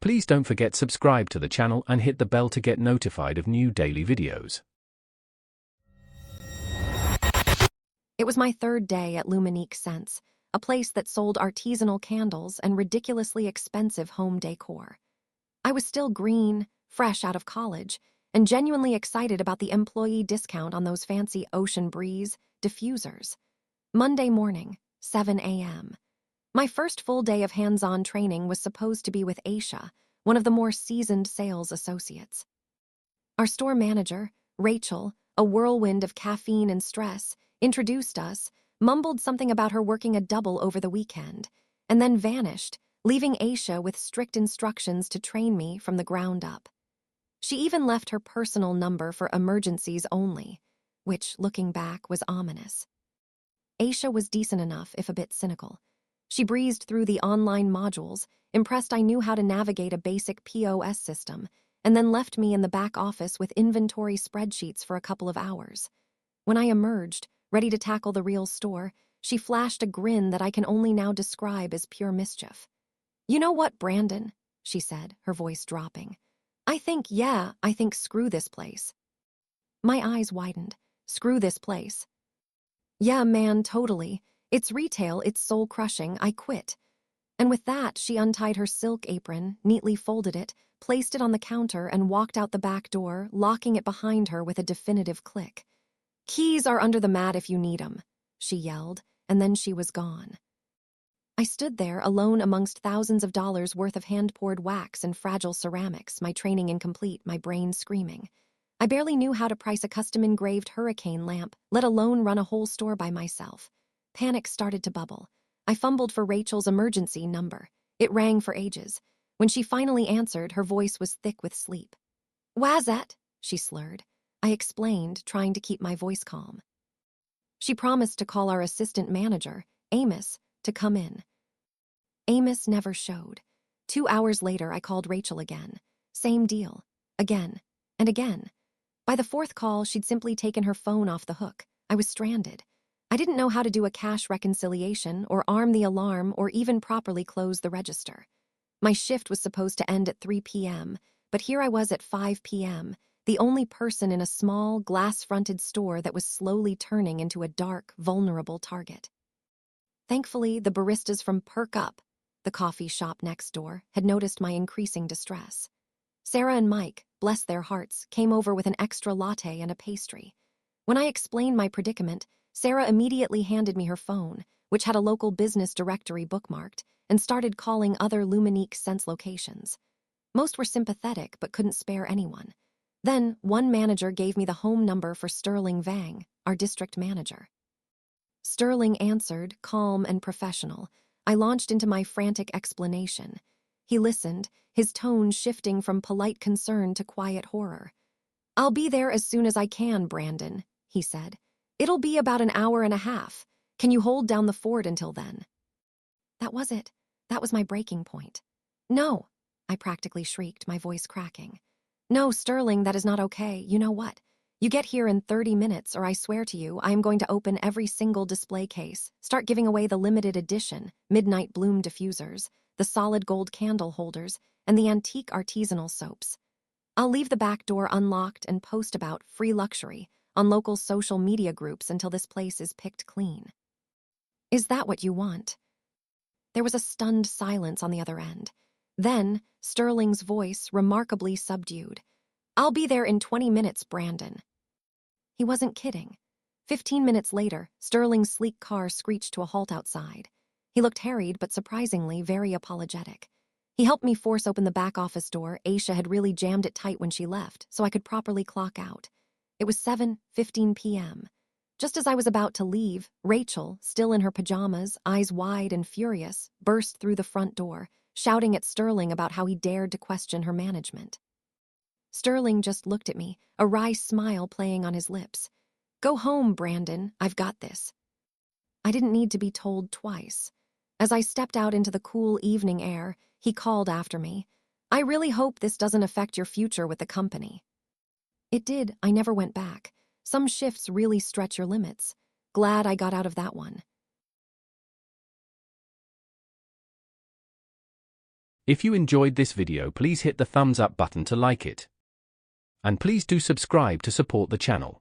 Please don't forget subscribe to the channel and hit the bell to get notified of new daily videos. It was my third day at Luminique Scents, a place that sold artisanal candles and ridiculously expensive home decor. I was still green, fresh out of college, and genuinely excited about the employee discount on those fancy Ocean Breeze diffusers. Monday morning, 7 a.m. My first full day of hands-on training was supposed to be with Aisha, one of the more seasoned sales associates. Our store manager, Rachel, a whirlwind of caffeine and stress, introduced us, mumbled something about her working a double over the weekend, and then vanished, leaving Aisha with strict instructions to train me from the ground up. She even left her personal number for emergencies only, which, looking back, was ominous. Aisha was decent enough, if a bit cynical. She breezed through the online modules, impressed I knew how to navigate a basic POS system, and then left me in the back office with inventory spreadsheets for a couple of hours. When I emerged, ready to tackle the real store, she flashed a grin that I can only now describe as pure mischief. "You know what, Brandon?" she said, her voice dropping. I think screw this place." My eyes widened. Screw this place. Yeah, man, totally. It's retail, it's soul-crushing, I quit. And with that, she untied her silk apron, neatly folded it, placed it on the counter, and walked out the back door, locking it behind her with a definitive click. "Keys are under the mat if you need 'em," she yelled, and then she was gone. I stood there, alone amongst thousands of dollars worth of hand-poured wax and fragile ceramics, my training incomplete, my brain screaming. I barely knew how to price a custom-engraved hurricane lamp, let alone run a whole store by myself. Panic started to bubble. I fumbled for Rachel's emergency number. It rang for ages. When she finally answered, her voice was thick with sleep. "Wazat?" she slurred. I explained, trying to keep my voice calm. She promised to call our assistant manager, Amos, to come in. Amos never showed. 2 hours later, I called Rachel again. Same deal. Again. And again. By the fourth call, she'd simply taken her phone off the hook. I was stranded. I didn't know how to do a cash reconciliation or arm the alarm or even properly close the register. My shift was supposed to end at 3 p.m., but here I was at 5 p.m., the only person in a small, glass-fronted store that was slowly turning into a dark, vulnerable target. Thankfully, the baristas from Perk Up, the coffee shop next door, had noticed my increasing distress. Sarah and Mike, bless their hearts, came over with an extra latte and a pastry. When I explained my predicament, Sarah immediately handed me her phone, which had a local business directory bookmarked, and started calling other Luminique Scents locations. Most were sympathetic but couldn't spare anyone. Then, one manager gave me the home number for Sterling Vang, our district manager. Sterling answered, calm and professional. I launched into my frantic explanation. He listened, his tone shifting from polite concern to quiet horror. "I'll be there as soon as I can, Brandon," he said. "It'll be about an hour and a half. Can you hold down the fort until then?" That was it. That was my breaking point. "No," I practically shrieked, my voice cracking. "No, Sterling, that is not okay. You know what? You get here in 30 minutes, or I swear to you, I am going to open every single display case, start giving away the limited edition Midnight Bloom diffusers, the solid gold candle holders, and the antique artisanal soaps. I'll leave the back door unlocked and post about free luxury on local social media groups until this place is picked clean." "Is that what you want?" There was a stunned silence on the other end. Then, Sterling's voice, remarkably subdued. "I'll be there in 20 minutes, Brandon." He wasn't kidding. 15 minutes later, Sterling's sleek car screeched to a halt outside. He looked harried but surprisingly very apologetic. He helped me force open the back office door. Aisha had really jammed it tight when she left, so I could properly clock out. It was 7:15 p.m. Just as I was about to leave, Rachel, still in her pajamas, eyes wide and furious, burst through the front door, shouting at Sterling about how he dared to question her management. Sterling just looked at me, a wry smile playing on his lips. "Go home, Brandon, I've got this." I didn't need to be told twice. As I stepped out into the cool evening air, he called after me, "I really hope this doesn't affect your future with the company." It did. I never went back. Some shifts really stretch your limits. Glad I got out of that one. If you enjoyed this video, please hit the thumbs up button to like it. And please do subscribe to support the channel.